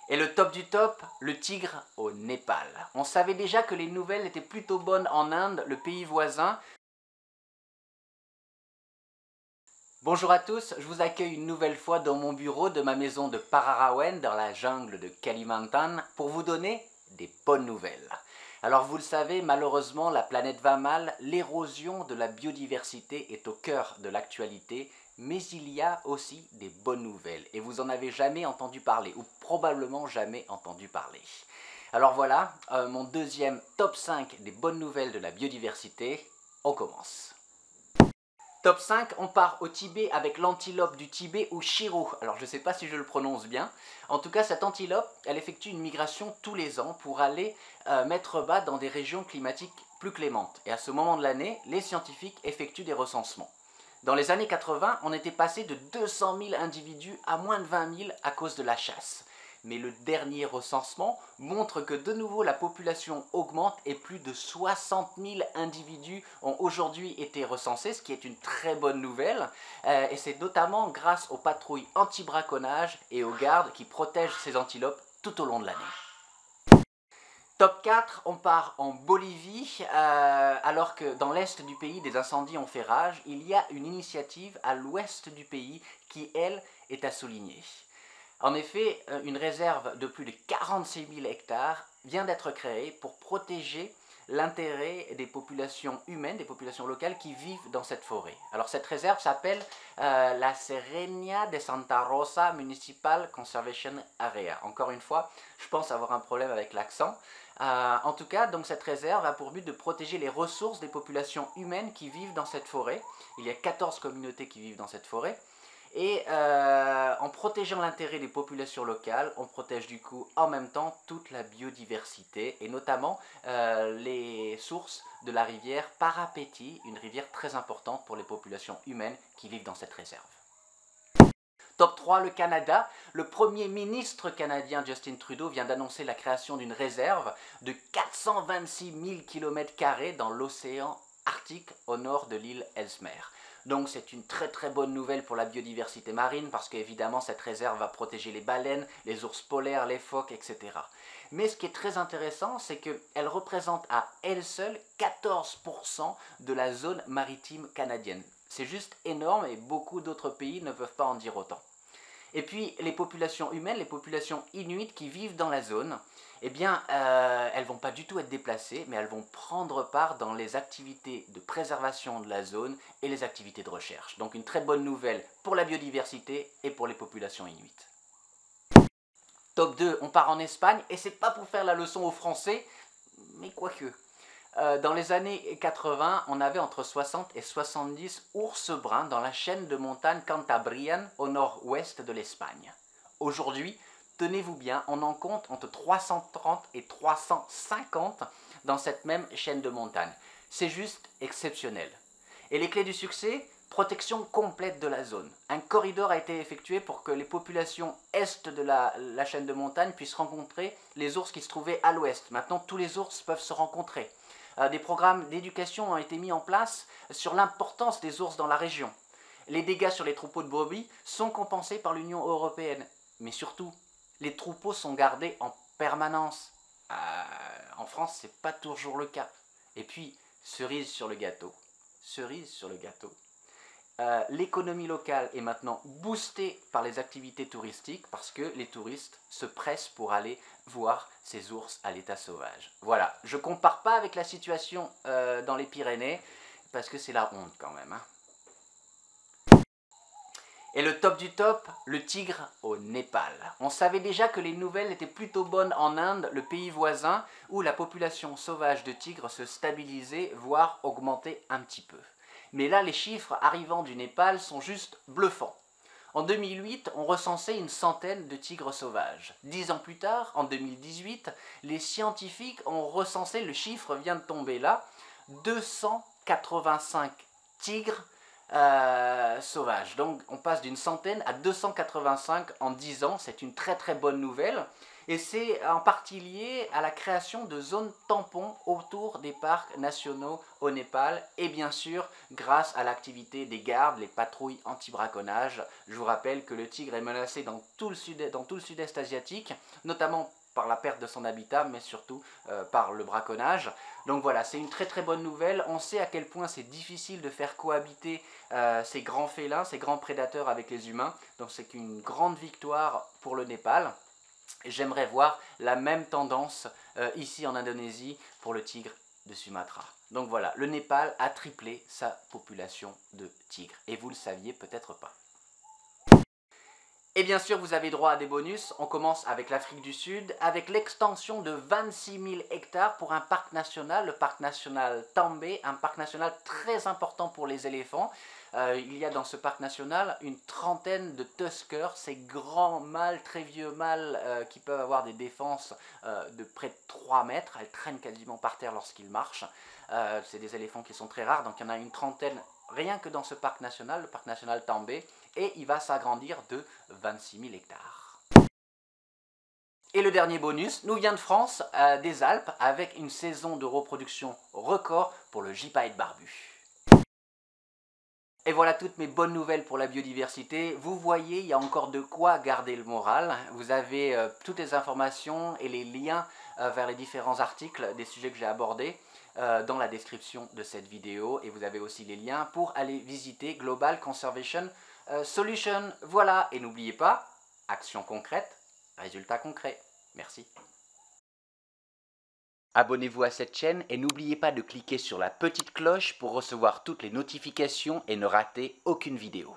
Et le top du top, le tigre au Népal. On savait déjà que les nouvelles étaient plutôt bonnes en Inde, le pays voisin. Bonjour à tous, je vous accueille une nouvelle fois dans mon bureau de ma maison de Pararawen, dans la jungle de Kalimantan, pour vous donner des bonnes nouvelles. Alors vous le savez, malheureusement, la planète va mal, l'érosion de la biodiversité est au cœur de l'actualité, mais il y a aussi des bonnes nouvelles, et vous en avez jamais entendu parler, ou probablement jamais entendu parler. Alors voilà, mon deuxième top 5 des bonnes nouvelles de la biodiversité, on commence. Top 5, on part au Tibet avec l'antilope du Tibet ou Shiro. Alors je ne sais pas si je le prononce bien. En tout cas, cette antilope, elle effectue une migration tous les ans pour aller mettre bas dans des régions climatiques plus clémentes. Et à ce moment de l'année, les scientifiques effectuent des recensements. Dans les années 80, on était passé de 200 000 individus à moins de 20 000 à cause de la chasse. Mais le dernier recensement montre que de nouveau la population augmente et plus de 60 000 individus ont aujourd'hui été recensés, ce qui est une très bonne nouvelle. Et c'est notamment grâce aux patrouilles anti-braconnage et aux gardes qui protègent ces antilopes tout au long de l'année. Top 4, on part en Bolivie, alors que dans l'est du pays des incendies ont fait rage, il y a une initiative à l'ouest du pays qui, elle, est à souligner. En effet, une réserve de plus de 46 000 hectares vient d'être créée pour protéger l'intérêt des populations humaines, des populations locales qui vivent dans cette forêt. Alors cette réserve s'appelle la Serenia de Santa Rosa Municipal Conservation Area. Encore une fois, je pense avoir un problème avec l'accent. En tout cas, donc cette réserve a pour but de protéger les ressources des populations humaines qui vivent dans cette forêt. Il y a 14 communautés qui vivent dans cette forêt. Et en protégeant l'intérêt des populations locales, on protège du coup en même temps toute la biodiversité et notamment les sources de la rivière Parapeti, une rivière très importante pour les populations humaines qui vivent dans cette réserve. Top 3, le Canada. Le premier ministre canadien Justin Trudeau vient d'annoncer la création d'une réserve de 426 000 km² dans l'océan Arctique au nord de l'île Ellesmere. Donc c'est une très très bonne nouvelle pour la biodiversité marine parce qu'évidemment cette réserve va protéger les baleines, les ours polaires, les phoques, etc. Mais ce qui est très intéressant, c'est qu'elle représente à elle seule 14% de la zone maritime canadienne. C'est juste énorme et beaucoup d'autres pays ne peuvent pas en dire autant. Et puis les populations humaines, les populations inuites qui vivent dans la zone, eh bien, elles ne vont pas du tout être déplacées, mais elles vont prendre part dans les activités de préservation de la zone et les activités de recherche. Donc une très bonne nouvelle pour la biodiversité et pour les populations inuites. Top 2, on part en Espagne, et c'est pas pour faire la leçon aux Français, mais quoique. Dans les années 80, on avait entre 60 et 70 ours bruns dans la chaîne de montagnes Cantabrienne au nord-ouest de l'Espagne. Aujourd'hui, tenez-vous bien, on en compte entre 330 et 350 dans cette même chaîne de montagnes. C'est juste exceptionnel. Et les clés du succès? Protection complète de la zone. Un corridor a été effectué pour que les populations est de la chaîne de montagne puissent rencontrer les ours qui se trouvaient à l'ouest. Maintenant, tous les ours peuvent se rencontrer. Des programmes d'éducation ont été mis en place sur l'importance des ours dans la région. Les dégâts sur les troupeaux de brebis sont compensés par l'Union européenne. Mais surtout, les troupeaux sont gardés en permanence. En France, ce n'est pas toujours le cas. Et puis, cerise sur le gâteau. L'économie locale est maintenant boostée par les activités touristiques parce que les touristes se pressent pour aller voir ces ours à l'état sauvage. Voilà, je ne compare pas avec la situation dans les Pyrénées parce que c'est la honte quand même. Et le top du top, le tigre au Népal. On savait déjà que les nouvelles étaient plutôt bonnes en Inde, le pays voisin, où la population sauvage de tigres se stabilisait, voire augmentait un petit peu. Mais là, les chiffres arrivant du Népal sont juste bluffants. En 2008, on recensait une centaine de tigres sauvages. 10 ans plus tard, en 2018, les scientifiques ont recensé, le chiffre vient de tomber là, 285 tigres sauvages. Donc on passe d'une centaine à 285 en 10 ans, c'est une très très bonne nouvelle. Et c'est en partie lié à la création de zones tampons autour des parcs nationaux au Népal et bien sûr grâce à l'activité des gardes, les patrouilles anti-braconnage. Je vous rappelle que le tigre est menacé dans tout le sud-est asiatique, notamment par la perte de son habitat, mais surtout par le braconnage. Donc voilà, c'est une très très bonne nouvelle. On sait à quel point c'est difficile de faire cohabiter ces grands félins, ces grands prédateurs avec les humains. Donc c'est une grande victoire pour le Népal. J'aimerais voir la même tendance ici en Indonésie pour le tigre de Sumatra. Donc voilà, le Népal a triplé sa population de tigres. Et vous le saviez peut-être pas. Et bien sûr, vous avez droit à des bonus. On commence avec l'Afrique du Sud, avec l'extension de 26 000 hectares pour un parc national, le parc national També, un parc national très important pour les éléphants. Il y a dans ce parc national une trentaine de tuskers, ces grands mâles, très vieux mâles qui peuvent avoir des défenses de près de 3 mètres. Elles traînent quasiment par terre lorsqu'ils marchent. C'est des éléphants qui sont très rares, donc il y en a une trentaine rien que dans ce parc national, le parc national També, et il va s'agrandir de 26 000 hectares. Et le dernier bonus nous vient de France, des Alpes, avec une saison de reproduction record pour le gypaète barbu. Et voilà toutes mes bonnes nouvelles pour la biodiversité. Vous voyez, il y a encore de quoi garder le moral. Vous avez toutes les informations et les liens vers les différents articles des sujets que j'ai abordés dans la description de cette vidéo. Et vous avez aussi les liens pour aller visiter Global Conservation Solution. Voilà, et n'oubliez pas, action concrète, résultat concret. Merci. Abonnez-vous à cette chaîne et n'oubliez pas de cliquer sur la petite cloche pour recevoir toutes les notifications et ne rater aucune vidéo.